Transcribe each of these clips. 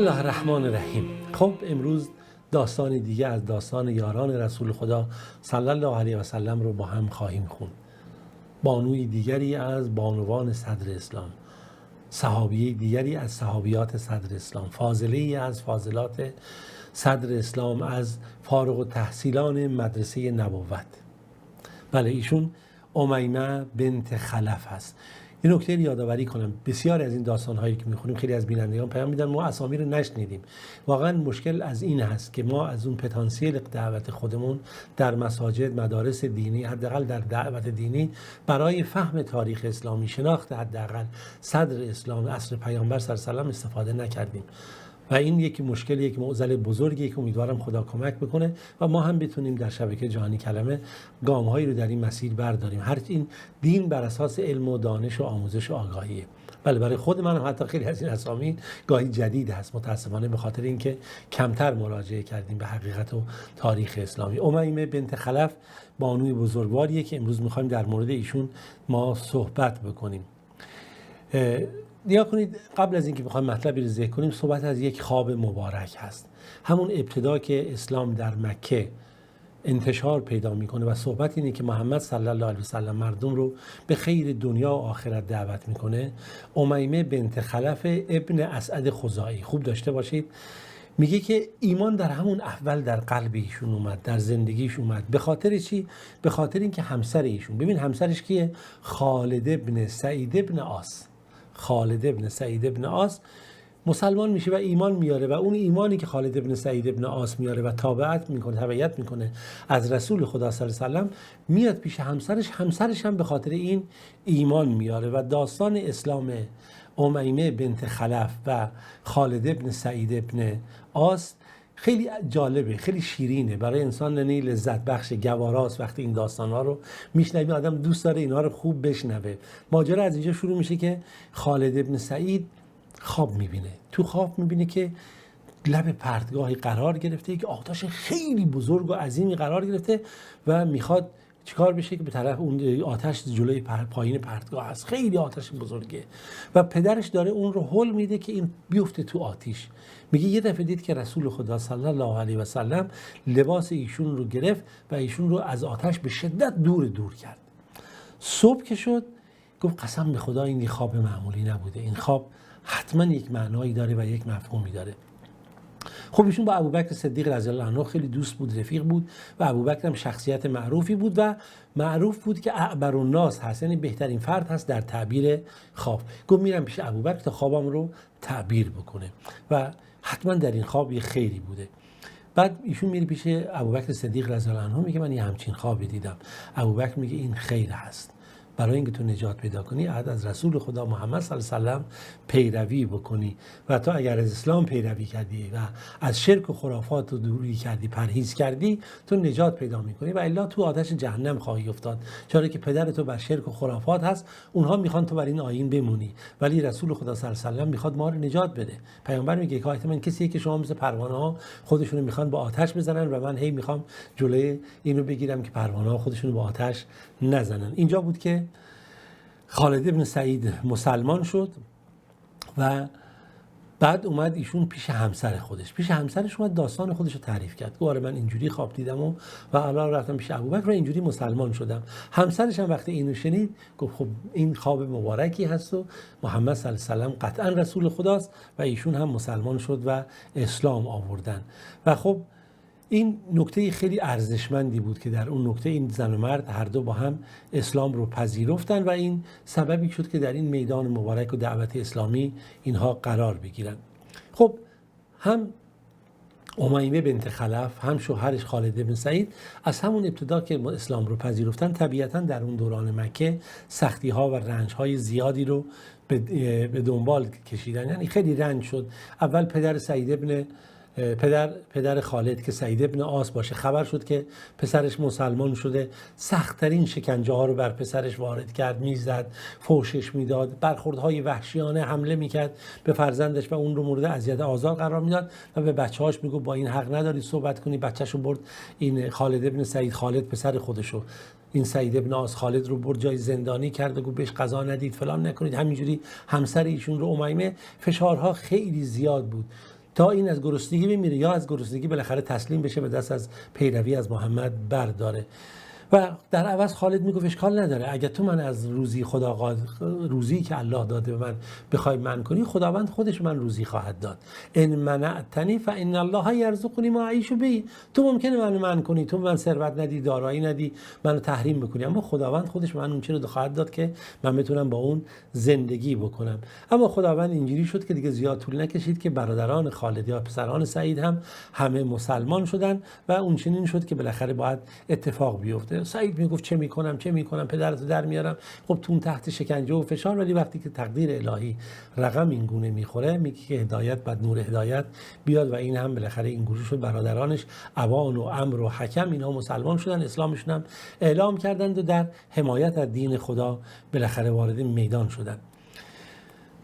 بسم الله الرحمن الرحیم. خب امروز داستان دیگه از داستان یاران رسول خدا صلی الله علیه و سلم رو با هم خواهیم خوند. بانوی دیگری از بانوان صدر اسلام، صحابی دیگری از صحابیات صدر اسلام، فاضله از فاضلات صدر اسلام، از فارغ التحصیلان مدرسه نبوت. بله، ایشون امیمه بنت خلف هست. این نکته رو یادآوری کنم، بسیاری از این داستان‌هایی که می‌خونیم خیلی از بینندگان پیام میدن ما اسامی رو نشنیدیم. واقعا مشکل از این هست که ما از اون پتانسیل دعوت خودمون در مساجد، مدارس دینی، حداقل در دعوت دینی، برای فهم تاریخ اسلامی، شناخت حداقل صدر اسلام، عصر پیامبر صلی الله علیه و آله استفاده نکردیم. و این یک مشکل، یک معضل بزرگی که امیدوارم خدا کمک بکنه و ما هم بتونیم در شبکه جهانی کلمه گام‌هایی رو در این مسیر برداریم. هر این دین بر اساس علم و دانش و آموزش و آگاهیه. بله، برای خود من هم حتی خیلی از این اسامی گاهی جدید هست، متاسفانه به خاطر اینکه کمتر مراجعه کردیم به حقیقت و تاریخ اسلامی. امیمه بنت خلف بانوی بزرگواریه که امروز می‌خوایم در مورد ایشون ما صحبت بکنیم. نگاه کنید، قبل از اینکه بخوایم مطلبی رو ذکر کنیم، صحبت از یک خواب مبارک هست. همون ابتدا که اسلام در مکه انتشار پیدا میکنه و صحبت اینه که محمد صلی الله علیه و سلم مردم رو به خیر دنیا و آخرت دعوت میکنه. امیمه بنت خلف ابن اسعد خزاعی، خوب داشته باشید، میگه که ایمان در همون اول در قلب ایشون اومد، در زندگیش اومد. به خاطر چی؟ به خاطر اینکه همسر ایشون، ببین همسرش کیه؟ خالد ابن سعید ابن عاص. خالد ابن سعید ابن عاص مسلمان میشه و ایمان میاره و اون ایمانی که خالد ابن سعید ابن عاص میاره و تبعیت میکنه از رسول خدا صلی الله علیه و سلم، میاد پیش همسرش هم به خاطر این ایمان میاره. و داستان اسلام امیمه بنت خلف و خالد ابن سعید ابن عاص خیلی جالبه، خیلی شیرینه، برای انسان یعنی لذت بخش، گواراست. وقتی این داستان‌ها رو میشنوی آدم دوست داره اینها رو خوب بشنوه. ماجرا از اینجا شروع میشه که خالد ابن سعید خواب میبینه. تو خواب میبینه که لب پرتگاهی قرار گرفته، که آتش خیلی بزرگ و عظیمی قرار گرفته و میخواد چیکار بشه که به طرف اون آتش جلوی پایین پرتگاه هست، خیلی آتش بزرگه و پدرش داره اون رو هل میده که این بیفته تو آتش. میگه یه دفعه دید که رسول خدا صلی الله علیه و سلم لباس ایشون رو گرفت و ایشون رو از آتش به شدت دور کرد. صبح که شد گفت قسم به خدا این خواب معمولی نبوده، این خواب حتما یک معنایی داره و یک مفهومی داره. خب ایشون با ابوبکر صدیق رضی الله عنه خیلی دوست بود، رفیق بود و ابوبکر هم شخصیت معروفی بود و معروف بود که اعبر الناس هست، یعنی بهترین فرد هست در تعبیر خواب. گفت میرم پیش ابوبکر تا خوابم رو تعبیر بکنه و حتما در این خواب یه خیری بوده. بعد ایشون میره پیش ابوبکر صدیق رضی الله عنه، میگه من یه همچین خوابی دیدم. ابوبکر میگه این خیر هست، برای اینکه تو نجات پیدا کنی از رسول خدا محمد صلی الله علیه و سلم پیروی بکنی و تو اگر از اسلام پیروی کردی و از شرک و خرافات رو دوری کردی، پرهیز کردی، تو نجات پیدا میکنی و الا تو آتش جهنم خواهی افتاد، چرا که پدر تو بر شرک و خرافات هست، اونها میخوان تو بر این آیین بمونی، ولی رسول خدا صلی الله علیه و سلم میخواد ما رو نجات بده. پیامبر میگه که حتما کسی که شما مثل پروانه ها خودشونو میخوان با آتش بزنن و من هی میخوام جلوی اینو بگیرم که پروانه ها خودشونو با آتش نزنن. اینجا بود که خالد ابن سعید مسلمان شد و بعد اومد ایشون پیش همسر خودش. پیش همسرش اومد داستان خودش رو تعریف کرد. گفت من اینجوری خواب دیدم و الان رفتم پیش ابوبکر و اینجوری مسلمان شدم. همسرش هم وقتی اینو شنید گفت خب این خواب مبارکی هست و محمد صلی الله علیه و سلم قطعا رسول خداست و ایشون هم مسلمان شد و اسلام آوردن. و خب این نکته خیلی ارزشمندی بود که در اون نکته این زن و مرد هر دو با هم اسلام رو پذیرفتن و این سببی شد که در این میدان مبارک و دعوت اسلامی اینها قرار بگیرن. خب هم امیمه بنت خلف هم شوهرش خالد بن سعید از همون ابتدا که اسلام رو پذیرفتن طبیعتاً در اون دوران مکه سختی ها و رنج های زیادی رو به دنبال کشیدن. یعنی خیلی رنج شد. اول پدر خالد که سعید ابن عاص باشه خبر شد که پسرش مسلمان شده، سخت‌ترین شکنجه ها رو بر پسرش وارد کرد، میزد، فوشش میداد، برخوردهای وحشیانه حمله میکرد به فرزندش و اون رو مورد اذیت آزار قرار میداد و به بچه‌هاش میگفت با این حق نداری صحبت کنی. بچه‌شو برد، این خالد ابن سعید، خالد پسر خودشو، این سعید ابن عاص خالد رو برد جای زندانی کرد و گفت بهش غذا ندید، فلان نکنید. همینجوری همسر ایشون رو امیمه، فشارها خیلی زیاد بود. تا این از گرسنگی بمیره یا از گرسنگی بالاخره تسلیم بشه به دست از پیروی از محمد برداره. و در عوض خالد میگفت اشکال نداره، اگر تو من از روزی که الله داده به من بخوای منع کنی، خداوند خودش من روزی خواهد داد. ان منعتنی فان الله یرزقنی ما اعیش به. تو ممکنه منو منع کنی، تو من ثروت ندی، دارایی ندی، منو تحریم بکنی، اما خداوند خودش من اون چیزی رو خواهد داد که من بتونم با اون زندگی بکنم. اما خداوند اینجوری شد که دیگه زیاد طول نکشید که برادران خالد یا پسران سعید هم همه مسلمان شدن و اون چنین شد که بالاخره باید اتفاق بیفته. سعید میگفت چه میکنم پدرتو در میارم. خب تو تحت شکنجه و فشار، ولی وقتی که تقدیر الهی رقم این گونه میخوره، میگه که هدایت بعد نور هدایت بیاد و این هم بالاخره این گروه شد. برادرانش عوان و عمرو و حکم اینها مسلمان شدن، اسلامشون هم اعلام کردند و در حمایت از دین خدا بالاخره وارد میدان شدن.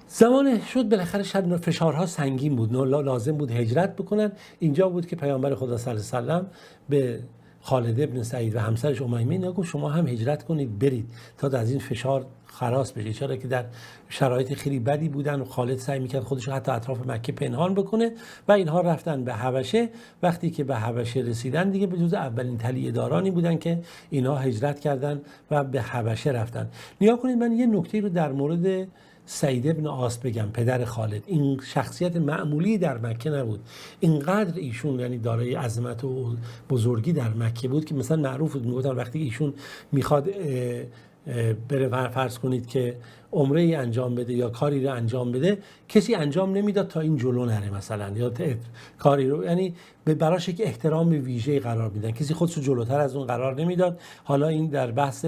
زمان شد بالاخره شد فشارها سنگین بود، لازم بود هجرت بکنن. اینجا بود که پیامبر خدا صلی الله علیه و سلم به خالد ابن سعید و همسرش امیمه نگو شما هم هجرت کنید برید تا از این فشار خلاص بشه، چرا که در شرایط خیلی بدی بودن و خالد سعی میکرد خودش رو حتی اطراف مکه پنهان بکنه و اینها رفتن به حبشه. وقتی که به حبشه رسیدن دیگه به جز اولین طلیع دارانی بودن که اینها هجرت کردن و به حبشه رفتن. نیا کنید من یه نکته رو در مورد سعید ابن عاص بگم، پدر خالد. این شخصیت معمولی در مکه نبود، اینقدر ایشون یعنی دارای عظمت و بزرگی در مکه بود که مثلا معروف بود میگفتن وقتی ایشون میخواد بره فرض کنید که عمره ای انجام بده یا کاری رو انجام بده، کسی انجام نمیداد تا این جلو نره مثلا، یا کاری رو یعنی براش یک احترام ویژه‌ای قرار میدن، کسی خودش رو جلوتر از اون قرار نمیداد. حالا این در بحث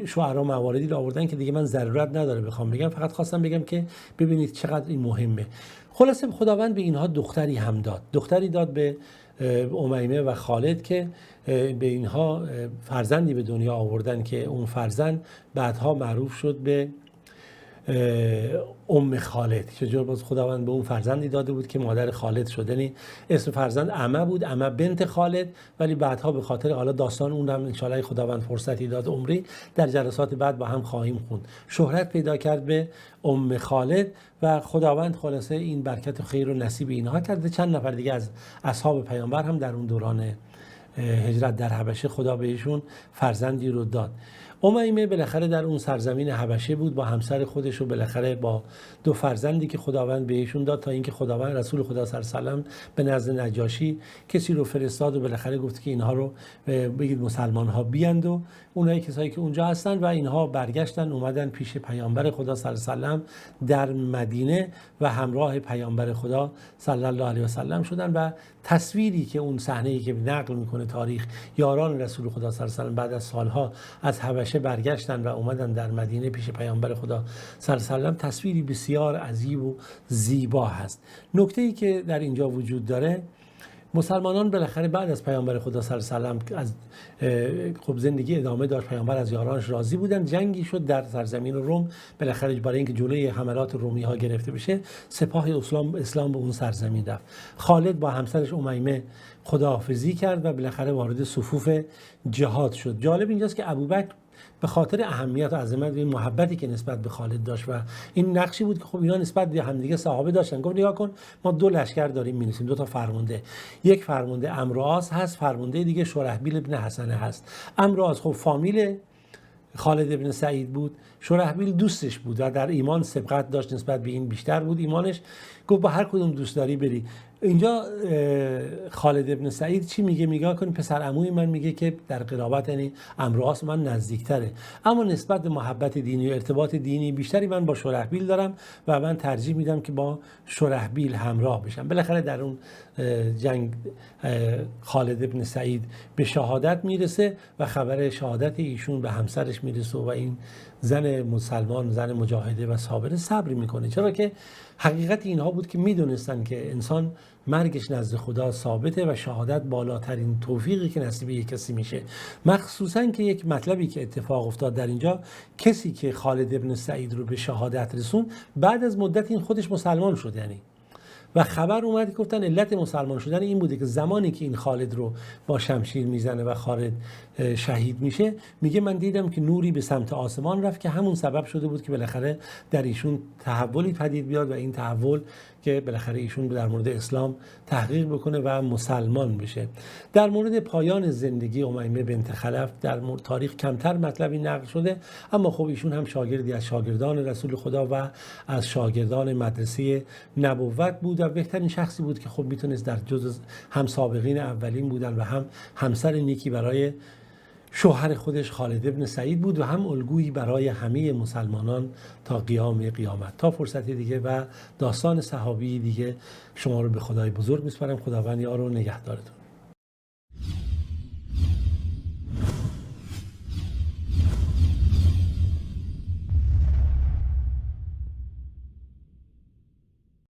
شعرا مواردی رو آوردن که دیگه من ضرورت نداره بخوام بگم، فقط خواستم بگم که ببینید چقدر این مهمه. خلاصه خداوند به اینها دختری هم داد، دختری داد به امیمه و خالد که به اینها فرزندی به دنیا آوردن که اون فرزند بعدها معروف شد به ام خالد. چجور باز خداوند به اون فرزندی داده بود که مادر خالد شد، یعنی اسم فرزند عمه بود، عمه بنت خالد، ولی بعدها به خاطر حالا داستان اون هم ان شاءالله خداوند فرصتی داد عمری در جلسات بعد با هم خواهیم خوند، شهرت پیدا کرد به ام خالد و خداوند خلاصه این برکت و خیر و نصیب اینها کرد. چند نفر دیگه از اصحاب پیامبر هم در اون دوران هجرت در حبشه خدا بهشون فرزندی رو داد. امیمه بالاخره در اون سرزمین حبشه بود با همسر خودش و بالاخره با دو فرزندی که خداوند بهشون داد، تا اینکه خداوند رسول خدا صلی الله علیه و سلم به نزد نجاشی کسی رو فرستاد و بالاخره گفت که اینها رو بگید مسلمان ها بیاند و اونایی کسایی که اونجا هستن و اینها برگشتن اومدن پیش پیامبر خدا صلی الله علیه و سلم در مدینه و همراه پیامبر خدا صلی الله علیه و سلم شدن. و تصویری که اون صحنه‌ای که نقل میکنه تاریخ، یاران رسول خدا صلی الله علیه و سلم بعد از سالها از حبشه برگشتن و اومدن در مدینه پیش پیامبر خدا صلی الله علیه و سلم، تصویری بسیار عجیب و زیبا هست. نکته‌ای که در اینجا وجود داره، مسلمانان بالاخره بعد از پیامبر خدا صلی الله علیه و سلم از خب زندگی ادامه داشت، پیامبر از یارانش راضی بودن، جنگی شد در سرزمین روم، بالاخره برای اینکه جلوی حملات رومی ها گرفته بشه سپاه اسلام به اون سرزمین رفت. خالد با همسرش امیمه خداحافظی کرد و بالاخره وارد صفوف جهاد شد. جالب اینجاست که ابوبکر به خاطر اهمیت و عظمت و محبتی که نسبت به خالد داشت و این نقشی بود که خب اینا نسبت به همدیگه صحابه داشتن، گفت نگاه کن ما دو لشکر داریم می‌نویسیم، دو تا فرمانده، یک فرمانده عمرو عاص هست، فرمانده دیگه شرحبیل ابن حسنه هست. عمرو عاص خب فامیل خالد ابن سعید بود، شرحبیل دوستش بود و در ایمان سبقت داشت نسبت به این بیشتر بود ایمانش، گفت با هر کدوم دوست داری بری. اینجا خالد ابن سعید چی میگه؟ میگه کنی پسر عموی من میگه که در قرابت یعنی عمرو عاص من نزدیکتره، اما نسبت به محبت دینی و ارتباط دینی بیشتری من با شرحبیل دارم و من ترجیح میدم که با شرحبیل همراه بشم. بالاخره در اون جنگ خالد ابن سعید به شهادت میرسه و خبر شهادت ایشون به همسرش میرسه و این زن مسلمان، زن مجاهده و صابره صبر میکنه، چرا که حقیقت اینها بود که میدونستن که انسان مرگش نزد خدا ثابته و شهادت بالاترین توفیقی که نصیب یک کسی میشه. مخصوصا که یک مطلبی که اتفاق افتاد در اینجا، کسی که خالد ابن سعید رو به شهادت رسون بعد از مدت این خودش مسلمان شد، یعنی و خبر اومد گفتن علت مسلمان شدن این بوده که زمانی که این خالد رو با شمشیر میزنه و خالد شهید میشه، میگه من دیدم که نوری به سمت آسمان رفت که همون سبب شده بود که بالاخره در ایشون تحولی پدید بیاد و این تحول که بالاخره ایشون در مورد اسلام تحقیق بکنه و مسلمان بشه. در مورد پایان زندگی امیمه بنت خلف در تاریخ کمتر مطلبی نقل شده، اما خب ایشون هم شاگردی از شاگردان رسول خدا و از شاگردان مدرسه نبوت بود و بهترین شخصی بود که خب میتونست در جز هم سابقین اولین بودن و هم همسر نیکی برای شوهر خودش خالد ابن سعید بود و هم الگویی برای همه مسلمانان تا قیام قیامت. تا فرصتی دیگه و داستان صحابی دیگه شما رو به خدای بزرگ میسپارم. خداوند یار و نگهدارتون.